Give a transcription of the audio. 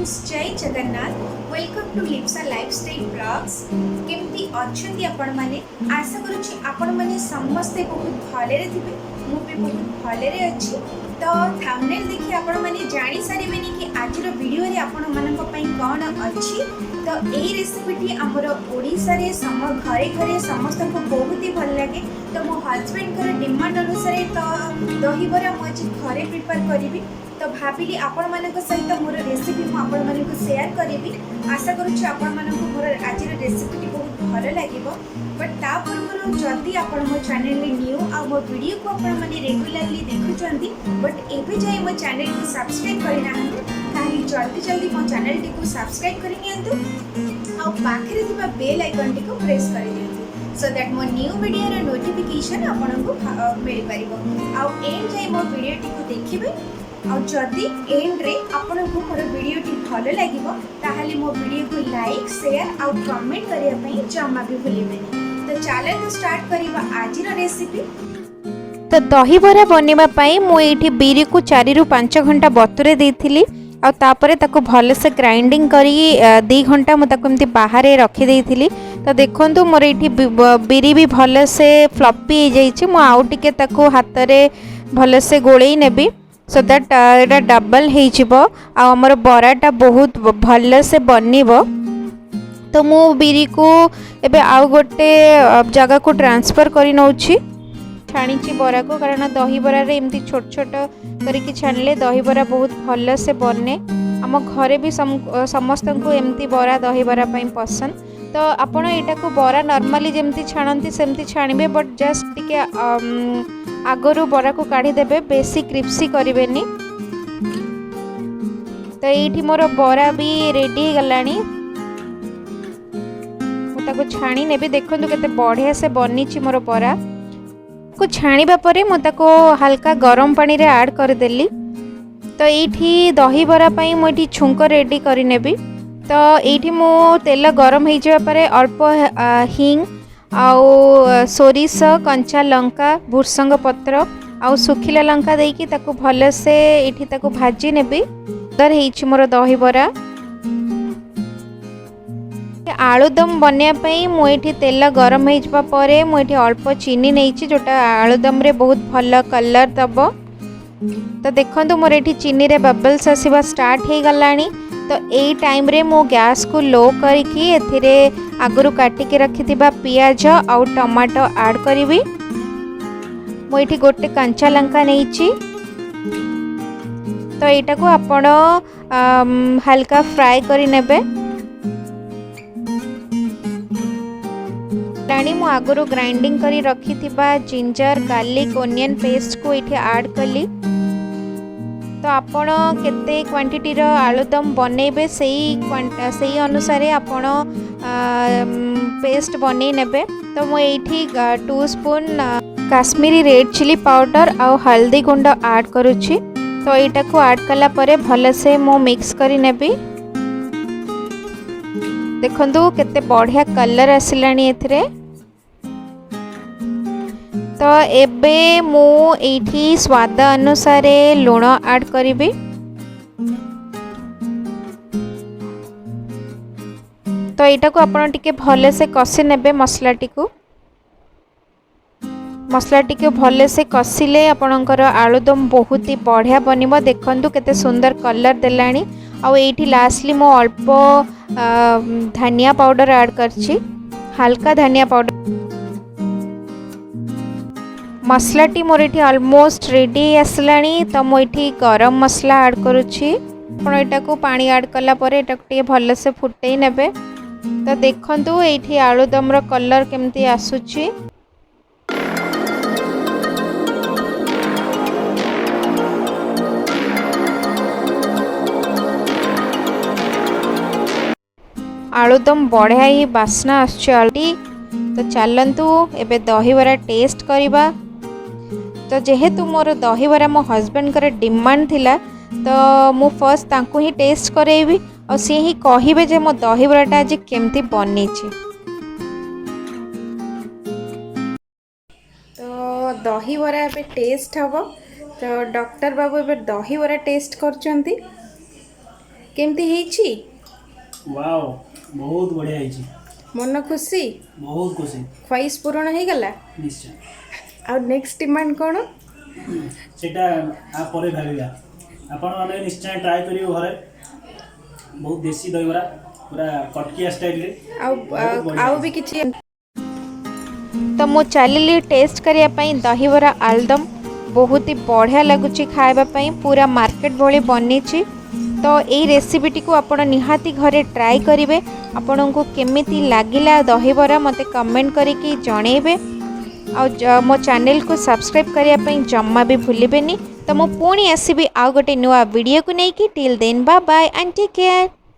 Friends Jai Jagannath welcome to Lipsa lifestyle blogs केमती अच्छी आपण मैंने आशा करुच्ची आपण मैंने समस्ते बहुत भले थे मु भी बहुत भले अच्छी तो थंबनेल देखि आपण मैंने जानी सारे कि आज वीडियो रे आपण मानक पई कौन अच्छी तो यही रेसिपीटी आमर ओडिशा रे घरे घरे समस्त को बहुत ही भल लगे तो मो हजबैंड कर डिमांड अनुसार तो दहीबरा मुझे घरे प्रिपेयर करी तो भाविली आपण मानक सहित मोर रेसिपी आपण मानक शेयर करी आशा करुच्ची आपण मानक मोर आज रेसिपी बहुत भल लगे बट ता पूर्व जदि आपण मो चैनल न्यू आ मो वीडियो को आपण माने रेगुलरली देखुचंती बट एबे जाय मो चैनल को सब्सक्राइब करना ताली जल्दी जल्दी मो चैनल को सब्सक्राइब करि नियंतु आ पाखरे थिबा बेल आइकन को प्रेस करि दियंतु सो दैट मो न्यू वीडियो रे नोटिफिकेशन आपण को मिल पारिबो आ एंड जाय मो वीडियो को देखिबे और जदि एंड रे आपन को मोर वीडियो टी भलो लागिबो ताहाले मो वीडियो को लाइक शेयर और कमेंट करिया पई जम्मा भी भूलिबेनी तो चलो तो स्टार्ट करिबा आज रो रेसिपी। तो दही बरा बनेबा पई मु एठी बिरी को 4 रु 5 घंटा बतुरे देथिली और तापरे ताको भले से ग्राइंडिंग करी 2 घंटा मु ताको एमती बाहर रखी देथिली। तो देखंतु मोर एठी बिरी भी भले से फ्लपी हो जाइछि मु आउ टिके ताको हाथ रे भले से गोळेई नेबी सो दैट एटा डबल हो आमर बराटा बहुत भल से बनब। तो मु बिरी को एबे आउ गोटे जगह को ट्रांसफर करी नउछि छाणी बरा को कारण दही बरा रे एमती छोट छोट करिकी छाणले दही बरा बहुत भल से बने आम घरे भी समस्त को एमती बरा दही बरा पई पसंद। तो आपण एटा को बरा नॉर्मली जेमती छाणती सेमती छाणीबे बट जस्ट टिके आगरू बरा को काढ़ी देबे बेसी क्रिप्सी करिवेनी। तो एठी मोर बरा भी रेडी गलानी ताको छाणी नेबी देखंतु केते बढ़िया से बनीची मोर बरा को छाणीबा परे मो ताको हल्का गरम पानी रे ऐड कर देली। तो एठी दही बरा पई मो एठी छुंक रेडी करि नेबी। तो एठी मो तेल गरम हो जाबा परे अल्प हिंग आउ सोरिष कंचा लंका भुर्संग पत्र आउ सुखिला लंका देकी ताको भल से एठी ताको भाजी नेबी। दर हेछि मोर दही बरा आलुदम बनया पई मु एठी तेल गरम हो जाबा परे मु एठी अल्प चीनी नेछि जोटा आलुदम रे बहुत भल कलर दबो। तो देखंतु मोर एठी चीनी रे बबल्स आसीबा स्टार्ट हे गलानी। तो एई टाइम रे मो गैस को लो करके एथिरे आगरु काटी के रखिथिबा पियाज आउ टमाटो ऐड करिवि। मो एठी गोटे कंचा लंका नेछि तो एटा को आपण हल्का फ्राई करि नेबे। रानी मो आगरु ग्राइंडिंग करी रखिथिबा जिंजर गार्लिक ओनियन पेस्ट को एठी ऐड कली। तो आपण केते क्वांटिटी रो आलुदम बनेबे सेही अनुसार आपण पेस्ट बनै नेबे। तो मो एठी 2 spoon Kashmiri red chilli powder आउ हल्दी गुंड ऐड करूची। तो एटा को ऐड कला परे भले से मो मिक्स करी नेबी। देखंतु केते बढ़िया कलर आसिलानी एथिरे। तो एबे मु एठी स्वाद अनुसार लूण ऐड करिबी। तो एटा को आपण टिके भले से कसी नेबे मसलाटी को भले से कसिले आपणकर आलुदम बहुत ही बढ़िया बनिबो। देखंतु केते सुंदर कलर देलानी। आ एठी लास्टली मो अल्प धनिया पाउडर ऐड करछि हल्का धनिया पाउडर। मसलाटी मोर एठी ऑलमोस्ट रेडी आसलानी। तो मो एठी गरम मसला ऐड करूछि। आपण एटा को पानी ऐड कला परे एटा टिके भले से फुटै नेबे। तो देखंतु एठी आलुदम रो कलर केमती आसुछि। आलुदम बढ़िया ही बास्ना आसुछि। तो चलंतु एबे दही बरा टेस्ट करिबा। तो जेहेतु मोर दही बरा मो हस्बैंड कर डिमांड थिला तो मु फर्स्ट तांको ही टेस्ट करेबी और सी ही कहिबे जे मो दही बराटा आज केमती बनी छी। तो दही बरा एबे टेस्ट हबो। तो डॉक्टर बाबू एबे दही बरा टेस्ट करचंती। केमती ହେଇଛି वाओ बहुत बढ़िया ହେଇଛି मन खुशी बहुत खुशी ख्वाहिश पूरण हो गला निश्चय आ नेक्स्ट डिमांड कौन सेटा आ परे भाबिया आपण माने निश्चय ट्राई करियो घरे बहुत देसी दहीबरा पूरा कटकिया स्टाइल रे आउ भी किछि तो मु चलिली टेस्ट करने दहीबरा आलुदम बहुत ही बढ़िया लगुच खावाई पूरा मार्केट भली बनी तो यही रेसिपीटी को आपण निहाती घरे ट्राई करेंगे आपण को केमिति लागिला दहीबरा मते कमेंट करके जनइबे आ मो चैनल को सब्सक्राइब करने जम्मा भी भूलिबेनी तो मु पुणी आसबि आउ गोटे नुआ वीडियो को लेकिन till then bye bye and take care.